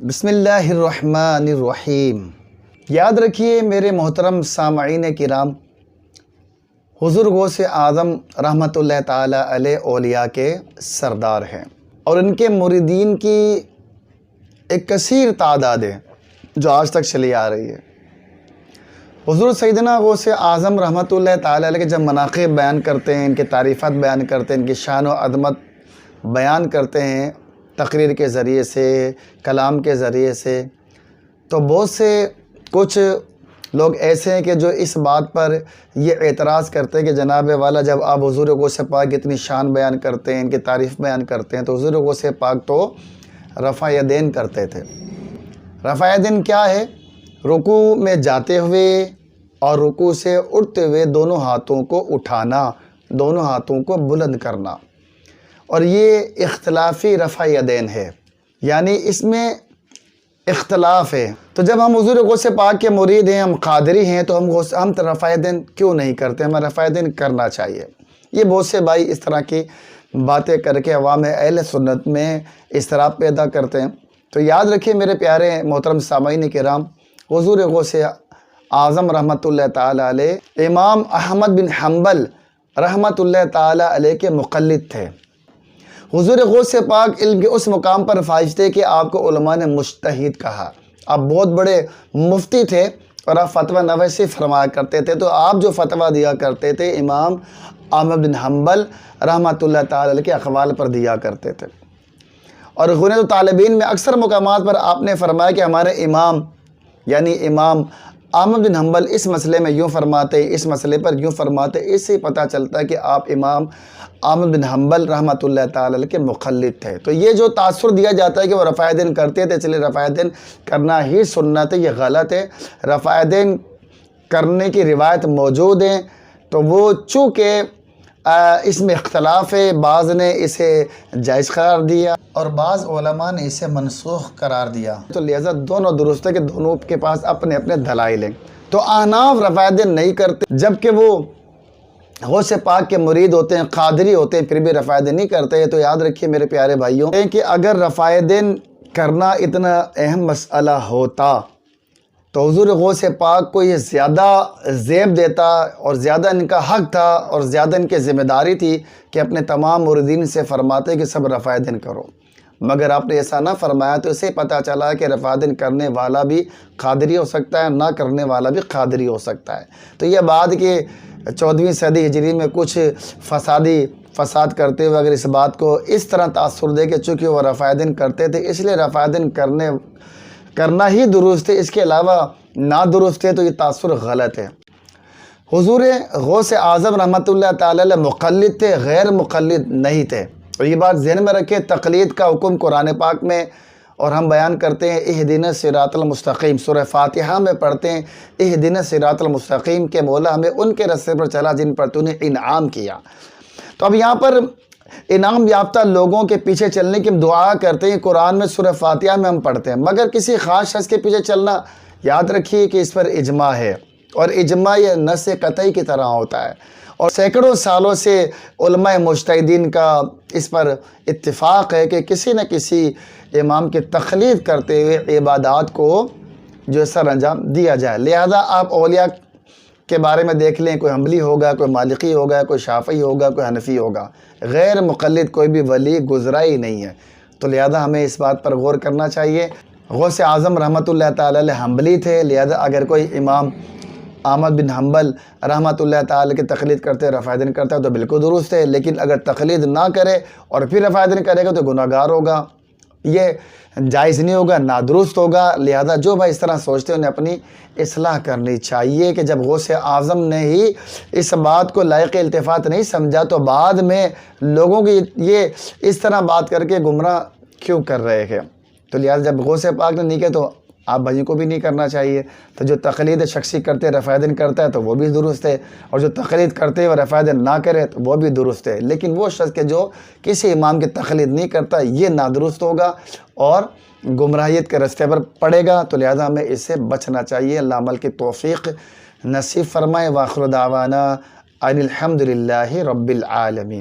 بسم اللہ الرحمن الرحیم۔ یاد رکھیے میرے محترم سامعین کرام، حضور غوث اعظم رحمۃ اللہ تعالی علیہ اولیاء کے سردار ہیں اور ان کے مریدین کی ایک کثیر تعداد ہے جو آج تک چلی آ رہی ہے۔ حضور سیدنا غوث اعظم رحمۃ اللہ تعالی علیہ کے جب مناقب بیان کرتے ہیں، ان کے تعریفات بیان کرتے ہیں، ان کی شان و عظمت بیان کرتے ہیں تقریر کے ذریعے سے، کلام کے ذریعے سے، تو بہت سے کچھ لوگ ایسے ہیں کہ جو اس بات پر یہ اعتراض کرتے ہیں کہ جناب والا جب آپ حضور غوث پاک اتنی شان بیان کرتے ہیں، ان کی تعریف بیان کرتے ہیں، تو حضور غوث پاک تو رفع یدین کرتے تھے۔ رفع یدین کیا ہے؟ رکوع میں جاتے ہوئے اور رکوع سے اٹھتے ہوئے دونوں ہاتھوں کو اٹھانا، دونوں ہاتھوں کو بلند کرنا، اور یہ اختلافی رفع یدین ہے، یعنی اس میں اختلاف ہے۔ تو جب ہم حضور غوث پاک کے مرید ہیں، ہم قادری ہیں، تو ہم رفع یدین کیوں نہیں کرتے؟ ہمیں رفع یدین کرنا چاہیے۔ یہ بہت سے بھائی اس طرح کی باتیں کر کے عوام اہل سنت میں اضطراب پیدا کرتے ہیں۔ تو یاد رکھیے میرے پیارے محترم سامعین کرام، حضور غوث اعظم رحمۃ اللہ تعالی علیہ امام احمد بن حنبل رحمۃ اللہ تعالی علیہ کے مقلد تھے۔ حضور غوث پاک علم کے اس مقام پر فائز تھے کہ آپ کو علماء نے مجتہد کہا۔ آپ بہت بڑے مفتی تھے اور آپ فتویٰ نویسی فرمایا کرتے تھے، تو آپ جو فتویٰ دیا کرتے تھے امام احمد بن حنبل رحمۃ اللہ تعالی علیہ کے اقوال پر دیا کرتے تھے۔ اور غنیۃ طالبین میں اکثر مقامات پر آپ نے فرمایا کہ ہمارے امام یعنی امام احمد بن حنبل اس مسئلے میں یوں فرماتے، اس مسئلے پر یوں فرماتے۔ اس سے پتہ چلتا ہے کہ آپ امام احمد بن حنبل رحمۃ اللہ تعالی علیہ کے مقلد تھے۔ تو یہ جو تاثر دیا جاتا ہے کہ وہ رفع یدین کرتے تھے، چلے رفع یدین کرنا ہی سنت ہے، یہ غلط ہے۔ رفع یدین کرنے کی روایت موجود ہیں، تو وہ چونکہ اس میں اختلاف ہے، بعض نے اسے جائز قرار دیا اور بعض علماء نے اسے منسوخ قرار دیا، تو لہذا دونوں درست ہے کہ دونوں کے پاس اپنے اپنے دلائل ہیں۔ تو احناف رفع یدین نہیں کرتے، جبکہ وہ غوث پاک کے مرید ہوتے ہیں، قادری ہوتے ہیں، پھر بھی رفع یدین نہیں کرتے۔ تو یاد رکھیے میرے پیارے بھائیوں کہ اگر رفع یدین کرنا اتنا اہم مسئلہ ہوتا تو حضور غوث پاک کو یہ زیادہ زیب دیتا اور زیادہ ان کا حق تھا اور زیادہ ان کی ذمہ داری تھی کہ اپنے تمام مریدین سے فرماتے کہ سب رفع یدین کرو، مگر آپ نے ایسا نہ فرمایا، تو اسے پتہ چلا کہ رفع یدین کرنے والا بھی قادری ہو سکتا ہے، نہ کرنے والا بھی قادری ہو سکتا ہے۔ تو یہ بات کہ 14ویں صدی ہجری میں کچھ فساد کرتے ہوئے اگر اس بات کو اس طرح تاثر دے کہ چونکہ وہ رفع یدین کرتے تھے اس لیے رفع یدین کرنا ہی درست ہے، اس کے علاوہ نہ درست ہے، تو یہ تاثر غلط ہے۔ حضور غوث اعظم رحمۃ اللہ تعالی علیہ مقلد تھے، غیر مقلد نہیں تھے، اور یہ بات ذہن میں رکھیں۔ تقلید کا حکم قرآن پاک میں اور ہم بیان کرتے ہیں اہدنا الصراط المستقیم، سورہ فاتحہ میں پڑھتے ہیں اہدنا الصراط المستقیم کہ مولا ہمیں ان کے راستے پر چلا جن پر تو نے انعام کیا۔ تو اب یہاں پر انعام یافتہ لوگوں کے پیچھے چلنے کی ہم دعا کرتے ہیں، قرآن میں سورہ فاتحہ میں ہم پڑھتے ہیں، مگر کسی خاص شخص کے پیچھے چلنا، یاد رکھیے کہ اس پر اجماع ہے، اور اجماع یہ نص قطعی کی طرح ہوتا ہے، اور سینکڑوں سالوں سے علماء مجتہدین کا اس پر اتفاق ہے کہ کسی نہ کسی امام کی تقلید کرتے ہوئے عبادات کو جو سر انجام دیا جائے۔ لہذا آپ اولیاء کے بارے میں دیکھ لیں، کوئی حنبلی ہوگا، کوئی مالکی ہوگا، کوئی شافعی ہوگا، کوئی حنفی ہوگا، غیر مقلد کوئی بھی ولی گزرا ہی نہیں ہے۔ تو لہذا ہمیں اس بات پر غور کرنا چاہیے۔ غوث اعظم رحمۃ اللہ تعالی علیہ حنبلی تھے، لہذا اگر کوئی امام احمد بن حنبل رحمۃ اللہ تعالی کی تقلید کرتے، رفع یدین کرتا ہے تو بالکل درست ہے، لیکن اگر تقلید نہ کرے اور پھر رفع یدین کرے گا تو گناہ گار ہوگا، یہ جائز نہیں ہوگا، نادرست ہوگا۔ لہذا جو بھائی اس طرح سوچتے ہیں انہیں اپنی اصلاح کرنی چاہیے کہ جب غوث اعظم نے ہی اس بات کو لائق التفات نہیں سمجھا تو بعد میں لوگوں کی یہ اس طرح بات کر کے گمراہ کیوں کر رہے ہیں۔ تو لہذا جب غوث پاک نے نہیں کیا تو آپ بھائیوں کو بھی نہیں کرنا چاہیے۔ تو جو تقلید شخصی کرتے رفع یدین کرتا ہے تو وہ بھی درست ہے، اور جو تقلید کرتے ہوئے رفع یدین نہ کرے تو وہ بھی درست ہے، لیکن وہ شخص کے جو کسی امام کی تقلید نہیں کرتا یہ نادرست ہوگا اور گمراہیت کے راستے پر پڑے گا۔ تو لہذا ہمیں اس سے بچنا چاہیے۔ اللہ عمل کی توفیق نصیب فرمائے۔ وآخر دعوانا ان الحمد للہ رب العالمین۔